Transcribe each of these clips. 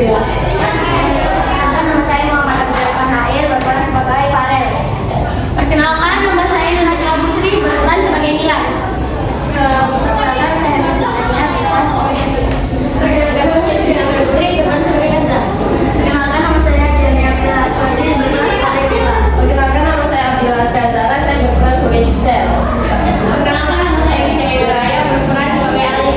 Perkenalkan, nama saya Muhammad Abdul Fanail, berperan sebagai Farel. Perkenalkan, nama saya Nurhakila Putri, berperan sebagai Nilan. Perkenalkan, saya Nurhakila Putri, berperan sebagai Gaza. Perkenalkan, nama saya Diani Abdul Aswadi, berperan sebagai Dila. Perkenalkan, nama saya Abdillah Azhara, saya berperan sebagai Gisel. Perkenalkan, nama saya Widya Raya, berperan sebagai Ali.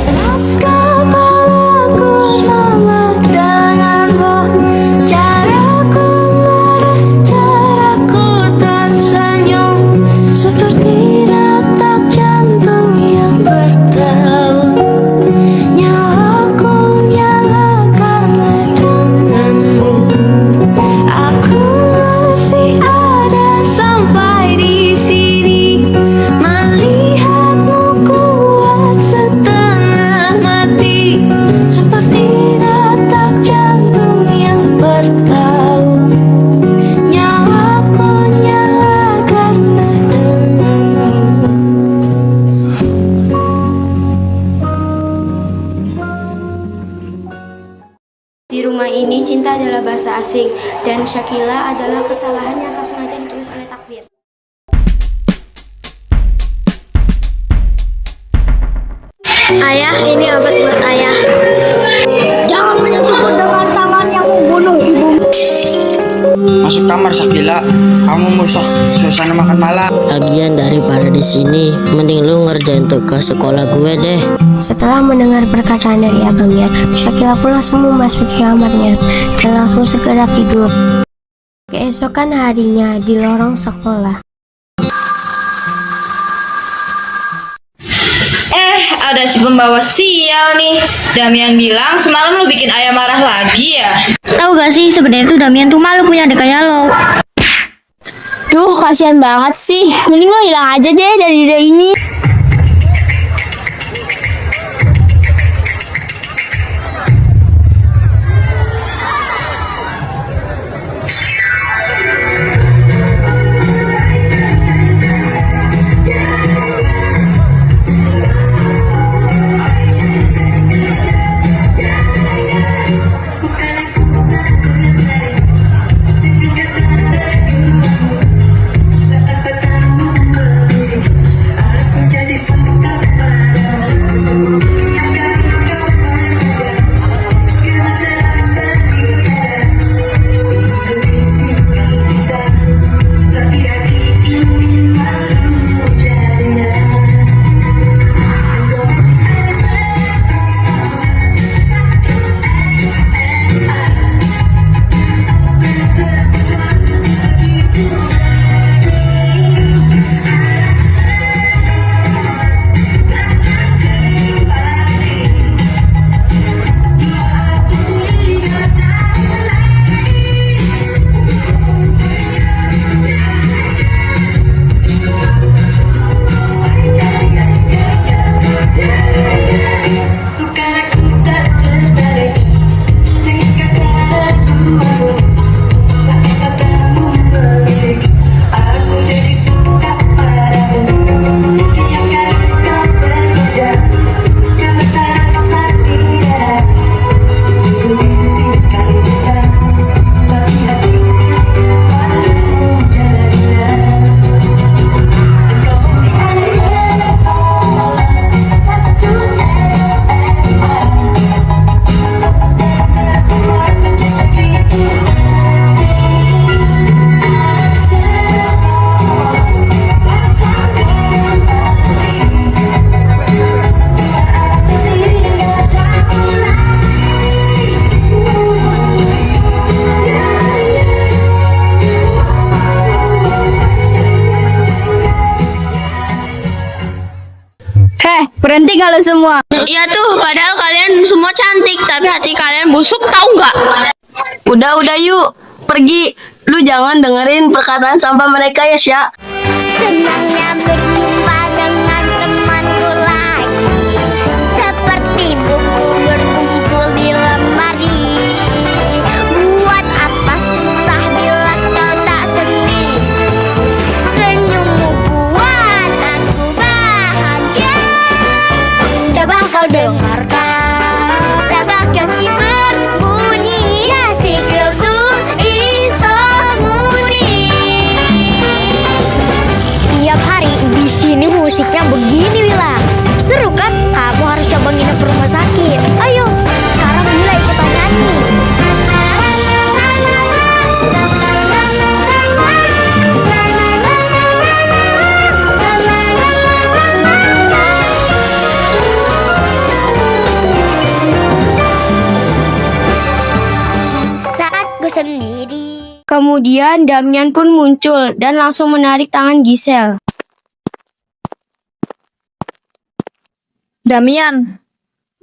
Di rumah ini, cinta adalah bahasa asing, dan Syakila adalah kesalahan yang tak sengaja ditulis oleh takdir. Ayah, ini obat buat ayah. Jangan menyentuhku dengan tangan yang membunuh ibu. Masuk kamar Syakila, kamu merusak suasana makan malam. Lagian daripada di sini, mending lu ngerjain tugas sekolah gue deh. Setelah mendengar perkataan dari abangnya, Syakila pun langsung memasuki kamarnya dan langsung segera tidur. Keesokan harinya di lorong sekolah. Ada si pembawa sial nih. Damian bilang semalam lu bikin ayah marah lagi ya. Tahu gak sih, sebenarnya tuh Damian tuh malu punya adik kayak lo. Duh, kasihan banget sih. Mending lo hilang aja deh dari ide ini. Berhenti kalau semua. Iya tuh, padahal kalian semua cantik, tapi hati kalian busuk, tahu nggak? Udah yuk, pergi. Lu jangan dengerin perkataan sampah mereka ya, Sya. Senangnya berjumpa dengan temanku lagi, seperti buku berkumpul di lemari. Buat apa susah bila kau tak sendiri? Senyummu buat aku bahagia. Coba kau dengarkan, raba kaki berbunyi. sendiri. Kemudian Damian pun muncul dan langsung menarik tangan Giselle. Damian,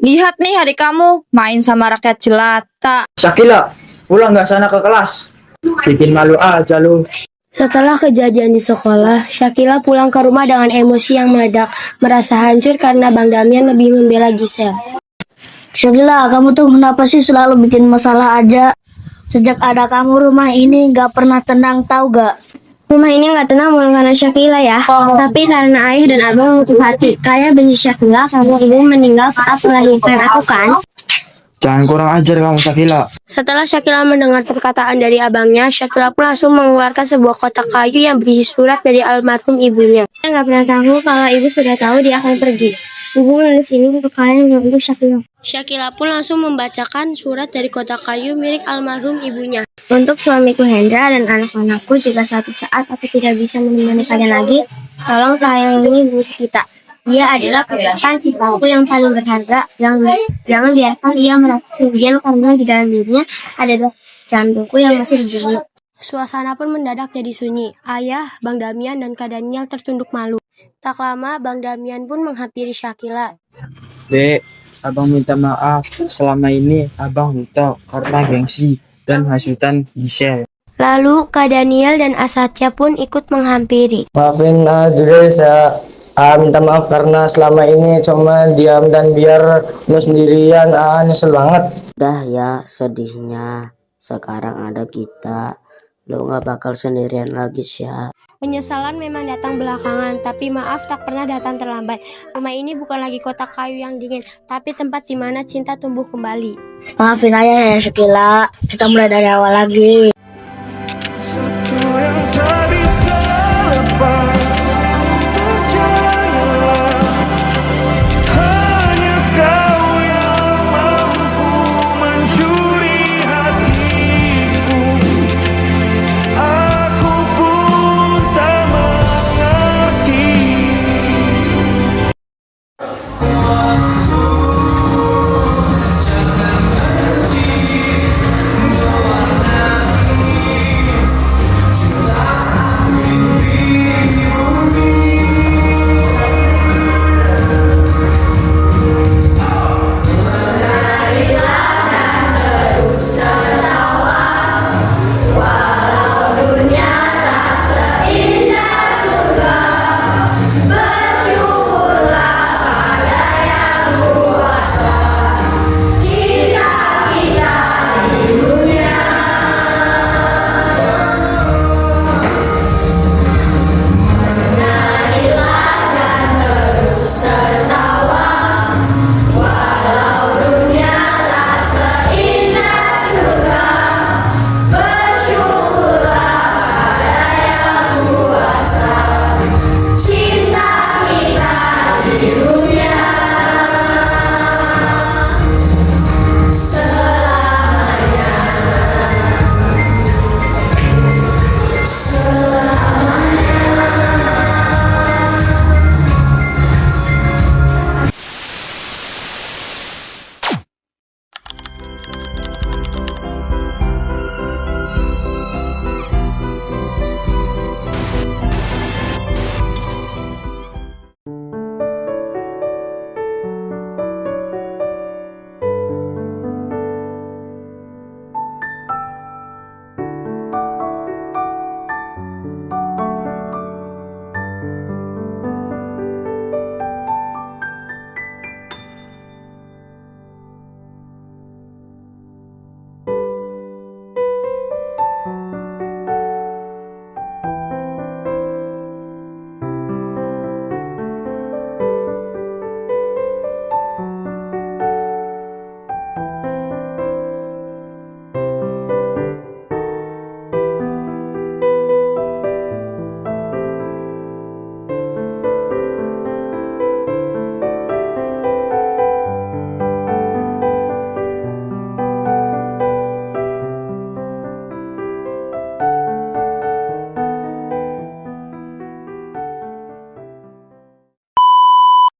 lihat nih adik kamu main sama rakyat jelata. Syakila, pulang nggak sana ke kelas? Bikin malu aja lu. Setelah kejadian di sekolah, Syakila pulang ke rumah dengan emosi yang meledak, merasa hancur karena Bang Damian lebih membela Giselle. Syakila, kamu tuh kenapa sih selalu bikin masalah aja? Sejak ada kamu rumah ini gak pernah tenang, tahu gak? Rumah ini nggak tenang bukan karena Syakila ya, tapi karena ayah dan abang lutut hati. Kayak benci Syakila karena ibu meninggal saat melahirkan aku kan. Jangan kurang ajar kamu Syakila. Setelah Syakila mendengar perkataan dari abangnya, Syakila pun langsung mengeluarkan sebuah kotak kayu yang berisi surat dari almarhum ibunya. Saya nggak pernah tahu kalau ibu sudah tahu dia akan pergi. Ibu menulis ini untuk kalian yang untuk Syakila. Syakila pun langsung membacakan surat dari kotak kayu milik almarhum ibunya. Untuk suamiku Hendra dan anak-anakku, jika suatu saat aku tidak bisa menemani kalian lagi, tolong sayangi ibu kita. Dia adalah kekuatan cintaku yang paling berharga. Jangan biarkan ia merasa sendirian karena di dalam dirinya ada jantungku yang masih dibunuh. Suasana pun mendadak jadi sunyi. Ayah, Bang Damian, dan Kak Daniel tertunduk malu. Tak lama, Bang Damian pun menghampiri Syakila. Dek, abang minta maaf. Selama ini abang minta karena gengsi dan hasutan Giselle. Lalu, Kak Daniel dan Asatya pun ikut menghampiri. Maafin aja guys ya. Minta maaf karena selama ini cuma diam dan biar lo sendirian. Nyesel banget. Udah ya sedihnya. Sekarang ada kita. Lo gak bakal sendirian lagi ya. Penyesalan memang datang belakangan, tapi maaf tak pernah datang terlambat. Rumah ini bukan lagi kotak kayu yang dingin, tapi tempat di mana cinta tumbuh kembali. Maafin ayah ya Syakila, kita mulai dari awal lagi.